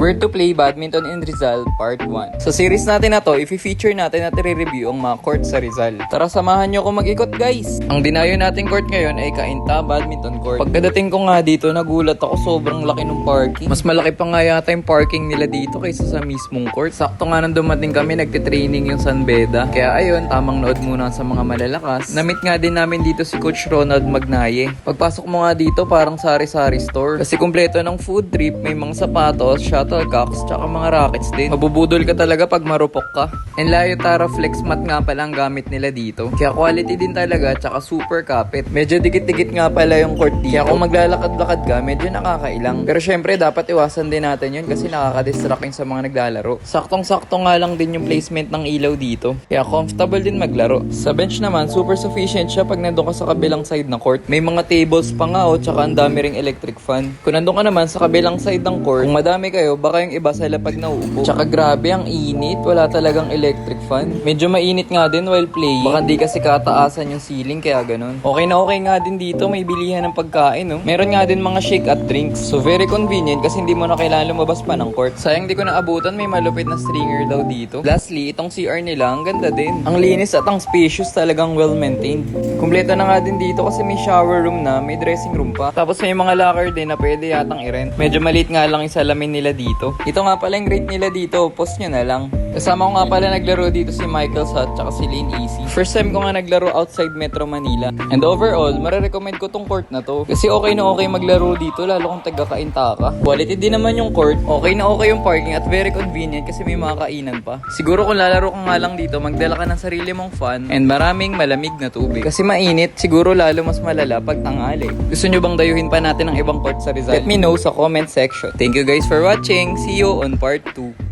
Where to play badminton in Rizal Part 1. Sa series natin na to, i-feature natin at i-review ang mga court sa Rizal. Tara, samahan nyo ako mag-ikot guys! Ang dinayo nating court ngayon ay Cainta Badminton Court. Pagkadating ko nga dito, nagulat ako, sobrang laki ng parking. Mas malaki pa nga yata yung parking nila dito kaysa sa mismong court. Sakto nga nang dumating kami, nagtitraining yung San Beda. Kaya ayun, tamang nood muna sa mga malalakas. Namit nga din namin dito si Coach Ronald Magnaye. Pagpasok mo nga dito, parang sari-sari store. Kasi kumpleto ng food trip, may mga sapatos, shuttlecocks, tsaka mga rackets din. Mabubudol ka talaga pag marupok ka. And Layo Tara Flex Mat nga pala ang gamit nila dito. Kaya quality din talaga, tsaka super kapit. Medyo dikit-dikit nga pala yung court dito. Kaya kung maglalakad-lakad ka, medyo nakakailang. Pero syempre, dapat iwasan din natin yun kasi nakaka-distract sa mga naglalaro. Saktong-sakto nga lang din yung placement ng ilaw dito. Kaya comfortable din maglaro. Sa bench naman, super sufficient siya pag nandun ka sa kabilang side ng court. May mga tables pa nga tsaka ang dami ring electric fan. Kung nandun ka naman sa kabilang side ng court, kung madami kayo, baka yung iba sila pag nauupo. Tsaka grabe, ang init. Wala talagang electric fan. Medyo mainit nga din while playing. Baka di kasi kataasan yung ceiling, kaya ganun. Okay na okay nga din dito. May bilihan ng pagkain, no? Meron nga din mga shake at drinks. So very convenient kasi hindi mo na kailangan lumabas pa ng court. Sayang di ko naabutan, may malupit na stringer daw dito. Lastly, itong CR nila, ang ganda din. Ang linis at ang spacious, talagang well maintained. Kumpleto na nga din dito kasi may shower room na, may dressing room pa. Tapos may mga locker din na pwede yatang i-rent. Medyo maliit nga lang yung salamin nila dito. Ito nga pala yung rate nila dito, post nyo na lang. Kasama ko nga pala naglaro dito si Michael Sut tsaka si Lane Easy. First time ko nga naglaro outside Metro Manila. And overall, marirecommend ko tong court na to. Kasi okay na okay maglaro dito, lalo kung taga-Cainta ka. Quality din naman yung court. Okay na okay yung parking at very convenient kasi may mga kainan pa. Siguro kung lalaro ka nga lang dito, magdala ka ng sarili mong fan and maraming malamig na tubig. Kasi mainit, siguro lalo mas malala pag tanghali. Gusto nyo bang dayuhin pa natin ang ibang court sa Rizal? Let me know sa comment section. Thank you guys for watching. See you on part 2.